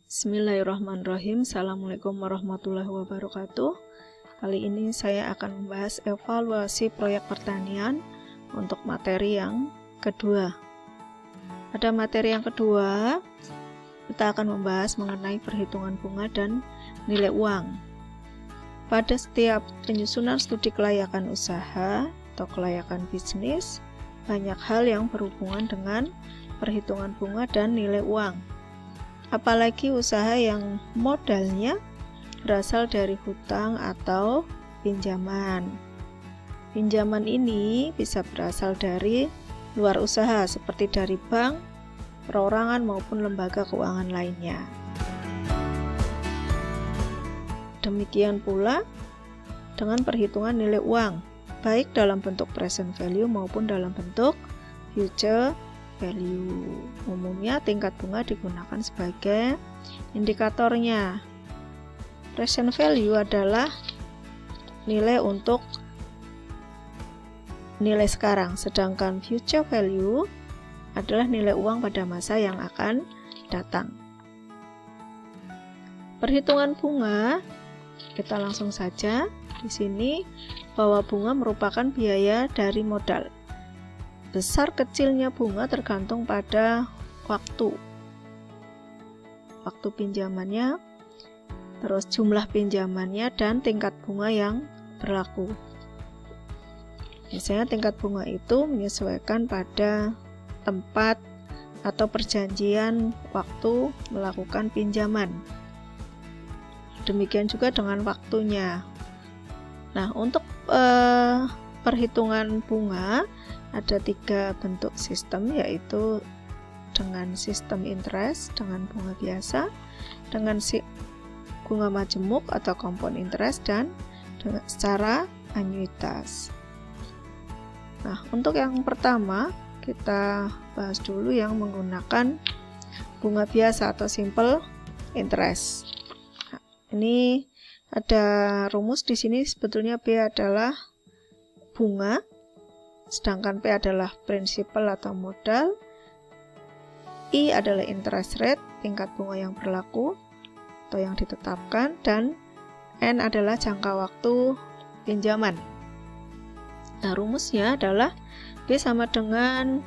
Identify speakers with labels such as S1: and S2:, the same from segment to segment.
S1: Bismillahirrahmanirrahim. Assalamualaikum warahmatullahi wabarakatuh. Kali ini saya akan membahas evaluasi proyek pertanian untuk materi yang kedua. Pada materi yang kedua, kita akan membahas mengenai perhitungan bunga dan nilai uang. Pada setiap penyusunan studi kelayakan usaha atau kelayakan bisnis, banyak hal yang berhubungan dengan perhitungan bunga dan nilai uang. Apalagi usaha yang modalnya berasal dari hutang atau pinjaman. Pinjaman ini bisa berasal dari luar usaha seperti dari bank, perorangan maupun lembaga keuangan lainnya. Demikian pula dengan perhitungan nilai uang, baik dalam bentuk present value maupun dalam bentuk future value. Umumnya tingkat bunga digunakan sebagai indikatornya. Present value adalah nilai untuk nilai sekarang, sedangkan future value adalah nilai uang pada masa yang akan datang. Perhitungan bunga, kita langsung saja di sini bahwa bunga merupakan biaya dari modal. Besar kecilnya bunga tergantung pada waktu pinjamannya, terus jumlah pinjamannya, dan tingkat bunga yang berlaku. Biasanya tingkat bunga itu menyesuaikan pada tempat atau perjanjian waktu melakukan pinjaman. Demikian juga dengan waktunya. Nah, untuk perhitungan bunga ada 3 bentuk sistem, yaitu dengan sistem interest, dengan bunga biasa, dengan bunga majemuk atau compound interest, dan dengan secara anuitas. Nah, untuk yang pertama kita bahas dulu yang menggunakan bunga biasa atau simple interest. Nah, ini ada rumus di sini, sebetulnya B adalah bunga, sedangkan P adalah prinsipal atau modal, I adalah interest rate, tingkat bunga yang berlaku atau yang ditetapkan, dan N adalah jangka waktu pinjaman. Nah, rumusnya adalah B sama dengan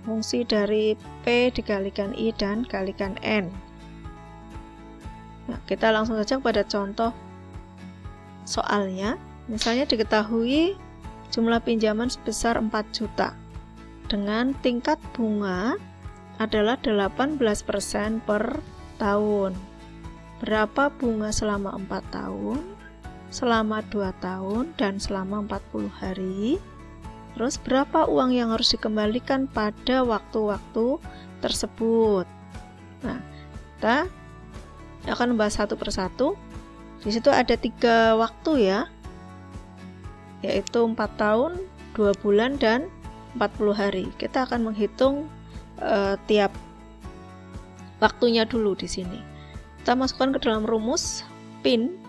S1: fungsi dari P dikalikan I dan kalikan N. Nah, kita langsung saja pada contoh soalnya. Misalnya diketahui jumlah pinjaman sebesar 4 juta dengan tingkat bunga adalah 18% per tahun. Berapa bunga selama 4 tahun, selama 2 tahun, dan selama 40 hari? Terus berapa uang yang harus dikembalikan pada waktu-waktu tersebut? Nah, kita akan membahas satu persatu. Di situ ada 3 waktu ya, yaitu 4 tahun, 2 bulan, dan 40 hari. Kita akan menghitung tiap waktunya dulu di sini. Kita masukkan ke dalam rumus PIN.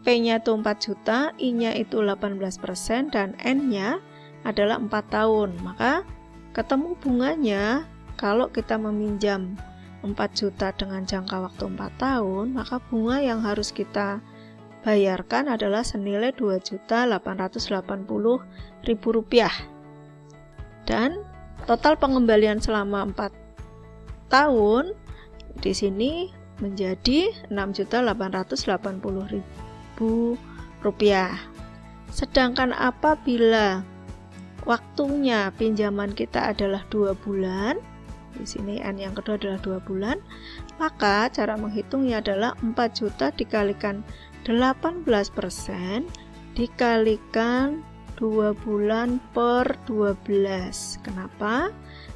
S1: P-nya itu 4 juta, I-nya itu 18%, dan N-nya adalah 4 tahun. Maka ketemu bunganya, kalau kita meminjam 4 juta dengan jangka waktu 4 tahun, maka bunga yang harus kita bayarkan adalah senilai Rp2.880.000. Dan total pengembalian selama 4 tahun di sini menjadi Rp6.880.000. Sedangkan apabila waktunya pinjaman kita adalah 2 bulan, di sini N yang kedua adalah 2 bulan, maka cara menghitungnya adalah 4 juta dikalikan 18% dikalikan 2 bulan per 12. Kenapa?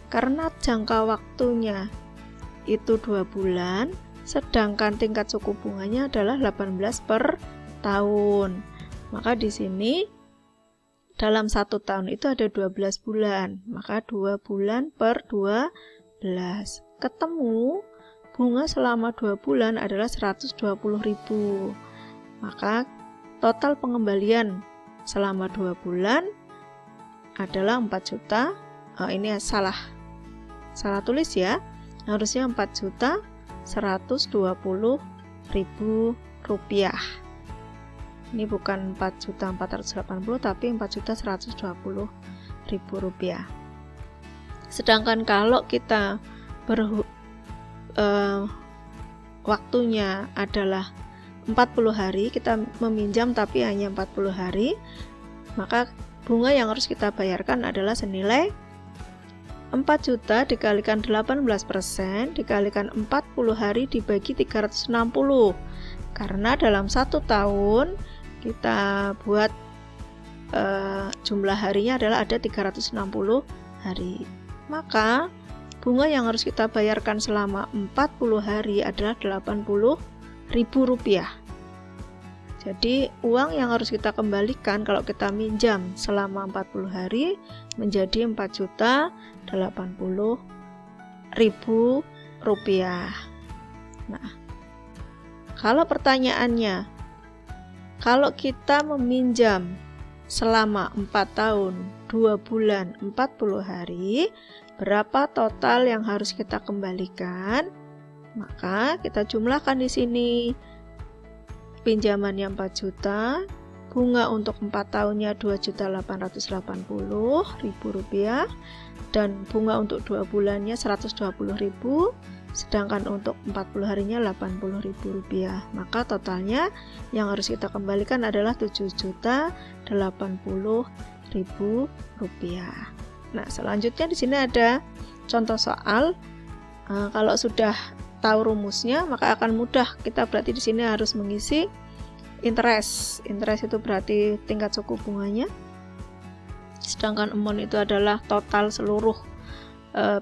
S1: Karena jangka waktunya itu 2 bulan, sedangkan tingkat suku bunganya adalah 18 per tahun. Maka di sini dalam 1 tahun itu ada 12 bulan, maka 2 bulan per 12. Ketemu bunga selama 2 bulan adalah 120.000. Maka total pengembalian selama 2 bulan adalah 4 juta. Ini salah tulis ya. Harusnya 4 juta Rp120.000. Ini bukan 4.480.000 tapi Rp4.120.000. Sedangkan kalau kita waktunya adalah 40 hari, kita meminjam tapi hanya 40 hari, maka bunga yang harus kita bayarkan adalah senilai 4 juta dikalikan 18% dikalikan 40 hari dibagi 360. Karena dalam 1 tahun kita buat jumlah harinya adalah ada 360 hari. Maka bunga yang harus kita bayarkan selama 40 hari adalah Rp80.000. Jadi uang yang harus kita kembalikan kalau kita minjam selama 40 hari menjadi Rp4.080.000. Nah, kalau pertanyaannya, kalau kita meminjam selama 4 tahun, 2 bulan, 40 hari, berapa total yang harus kita kembalikan? Maka kita jumlahkan di sini. Pinjamannya 4 juta, bunga untuk 4 tahunnya Rp2.880.000 dan bunga untuk 2 bulannya Rp120.000, sedangkan untuk 40 harinya Rp80.000. Maka totalnya yang harus kita kembalikan adalah Rp7.080.000. Nah, selanjutnya di sini ada contoh soal. Kalau sudah tahu rumusnya, maka akan mudah. Kita berarti di sini harus mengisi interest. Interest itu berarti tingkat suku bunganya. Sedangkan amount itu adalah total seluruh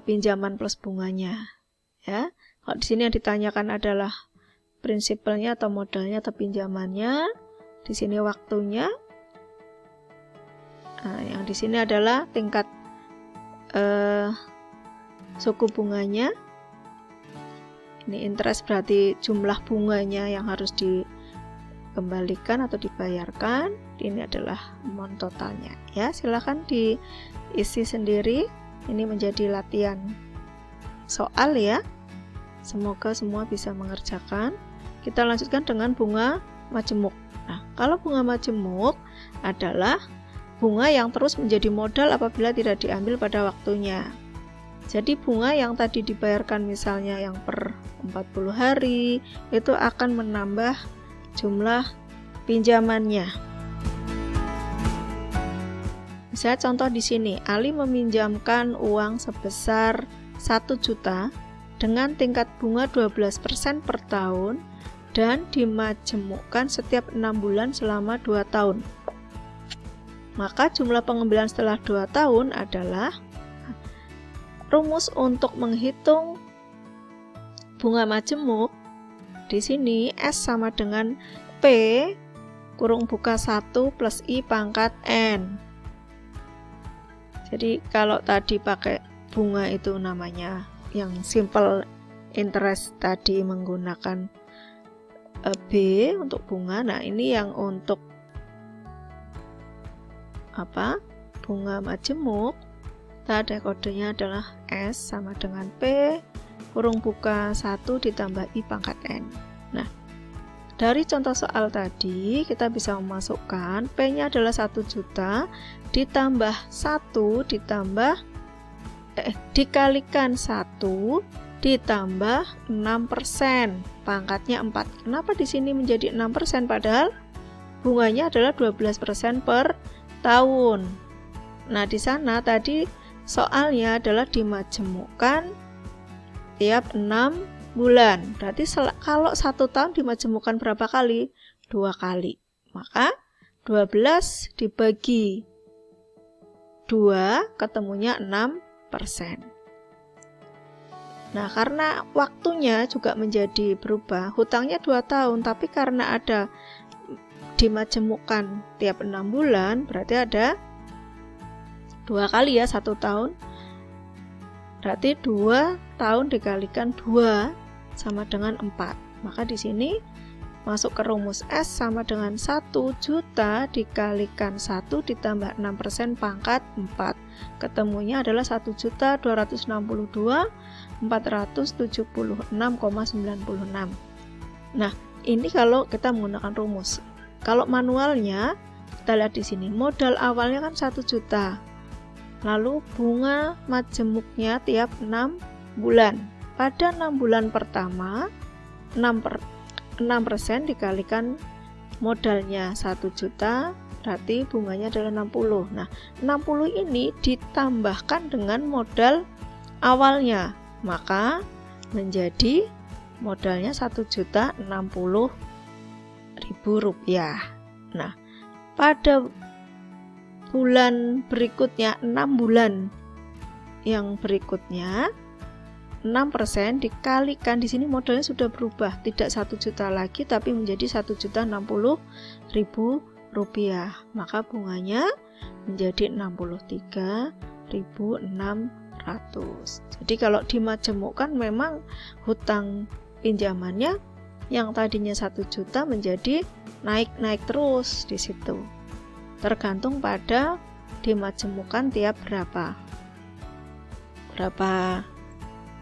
S1: pinjaman plus bunganya. Ya, kalau di sini yang ditanyakan adalah prinsipalnya atau modalnya atau pinjamannya. Di sini waktunya. Nah, yang di sini adalah tingkat suku bunganya. Ini interest berarti jumlah bunganya yang harus dikembalikan atau dibayarkan. Ini adalah amount totalnya. Ya, silakan diisi sendiri. Ini menjadi latihan soal ya. Semoga semua bisa mengerjakan. Kita lanjutkan dengan bunga majemuk. Nah, kalau bunga majemuk adalah bunga yang terus menjadi modal apabila tidak diambil pada waktunya. Jadi bunga yang tadi dibayarkan misalnya yang per 40 hari itu akan menambah jumlah pinjamannya. Misalnya contoh di sini, Ali meminjamkan uang sebesar 1 juta dengan tingkat bunga 12% per tahun dan dimajemukkan setiap 6 bulan selama 2 tahun. Maka jumlah pengambilan setelah 2 tahun adalah rumus untuk menghitung bunga majemuk. Di sini S sama dengan P kurung buka 1 plus I pangkat N. Jadi kalau tadi pakai bunga itu namanya yang simple interest tadi menggunakan B untuk bunga. Nah, ini yang untuk bunga majemuk. Tanda kodenya adalah S sama dengan P kurung buka 1 ditambah I pangkat N. Nah, dari contoh soal tadi kita bisa memasukkan P-nya adalah 1 juta ditambah 1 dikalikan 1 ditambah 6%, pangkatnya 4. Kenapa di sini menjadi 6% padahal bunganya adalah 12% per tahun. Nah, di sana tadi soalnya adalah dimajemukkan tiap 6 bulan. Berarti kalau 1 tahun dimajemukkan berapa kali? 2 kali. Maka 12 dibagi 2 ketemunya 6%. Nah, karena waktunya juga menjadi berubah, hutangnya 2 tahun, tapi karena ada dimajemukkan tiap 6 bulan, berarti ada 2 kali ya 1 tahun. Berarti 2 tahun dikalikan 2 sama dengan 4. Maka di sini masuk ke rumus S sama dengan 1 juta dikalikan 1 ditambah 6% pangkat 4. Ketemunya adalah 1.262.000. 476,96. Nah, ini kalau kita menggunakan rumus. Kalau manualnya, kita lihat di sini, modal awalnya kan 1 juta. Lalu bunga majemuknya tiap 6 bulan. Pada 6 bulan pertama, 6% dikalikan modalnya 1 juta, berarti bunganya adalah 60. Nah, 60 ini ditambahkan dengan modal awalnya, maka menjadi modalnya Rp1.060.000. Nah, pada bulan berikutnya, 6 bulan yang berikutnya, 6% dikalikan, di sini modalnya sudah berubah, tidak 1 juta lagi tapi menjadi Rp1.060.000, maka bunganya menjadi Rp63.600. Jadi kalau dimajemukkan memang hutang pinjamannya yang tadinya 1 juta menjadi naik terus di situ. Tergantung pada dimajemukkan tiap berapa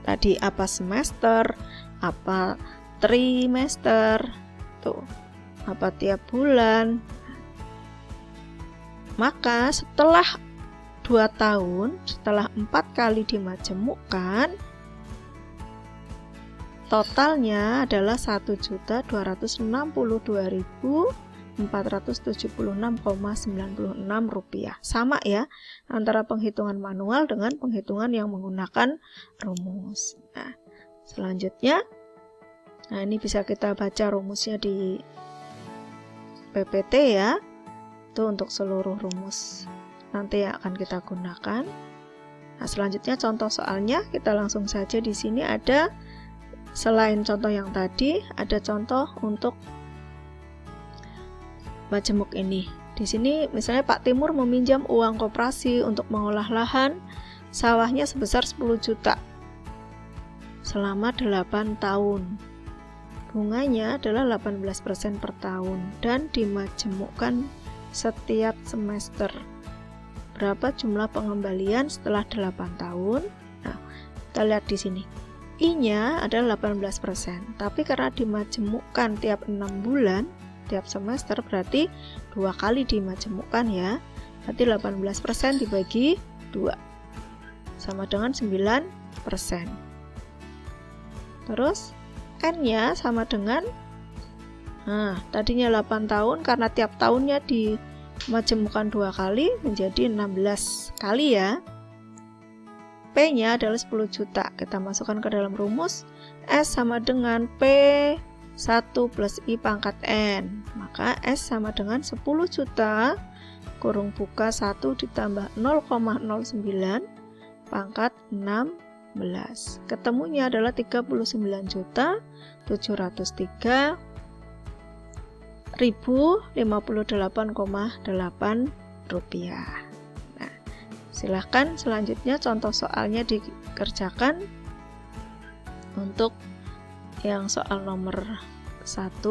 S1: tadi, apa semester, apa trimester, tuh, apa tiap bulan. Maka setelah 2 tahun, setelah 4 kali dimajemukkan, totalnya adalah Rp1.262.476,96. Sama ya, antara penghitungan manual dengan penghitungan yang menggunakan rumus. Nah, selanjutnya, ini bisa kita baca rumusnya di PPT ya. Itu untuk seluruh rumus nanti yang akan kita gunakan. Nah, selanjutnya contoh soalnya, kita langsung saja. Di sini ada, selain contoh yang tadi, ada contoh untuk majemuk ini. Di sini misalnya Pak Timur meminjam uang koperasi untuk mengolah lahan sawahnya sebesar 10 juta selama 8 tahun. Bunganya adalah 18% per tahun dan dimajemukkan setiap semester. Berapa jumlah pengembalian setelah 8 tahun? Nah, kita lihat di sini. I-nya adalah 18%, tapi karena dimajemukkan tiap 6 bulan, tiap semester, berarti 2 kali dimajemukkan ya. Berarti 18% dibagi 2 sama dengan 9%. Terus N-nya sama dengan, tadinya 8 tahun, karena tiap tahunnya dimajemukkan 2 kali menjadi 16 kali ya. P-nya adalah 10 juta. Kita masukkan ke dalam rumus. S sama dengan P1 plus I pangkat N. Maka S sama dengan 10 juta kurung buka 1 ditambah 0,09 pangkat 16. Ketemunya adalah 39.703.058,8 rupiah. Silahkan selanjutnya contoh soalnya dikerjakan. Untuk yang soal nomor 1,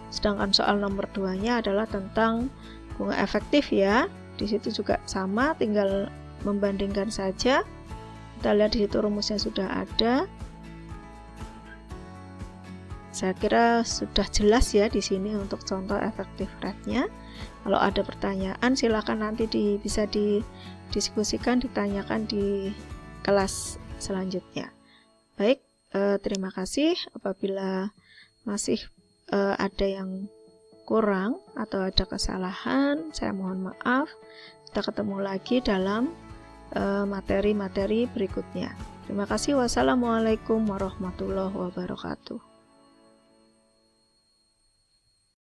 S1: sedangkan soal nomor 2-nya adalah tentang bunga efektif ya. Di situ juga sama, tinggal membandingkan saja. Kita lihat di situ rumusnya sudah ada. Saya kira sudah jelas ya di sini untuk contoh efektif rate-nya. Kalau ada pertanyaan silakan nanti bisa didiskusikan, ditanyakan di kelas selanjutnya. Baik, terima kasih. Apabila masih ada yang kurang atau ada kesalahan, saya mohon maaf. Kita ketemu lagi dalam materi-materi berikutnya. Terima kasih. Wassalamualaikum warahmatullahi wabarakatuh.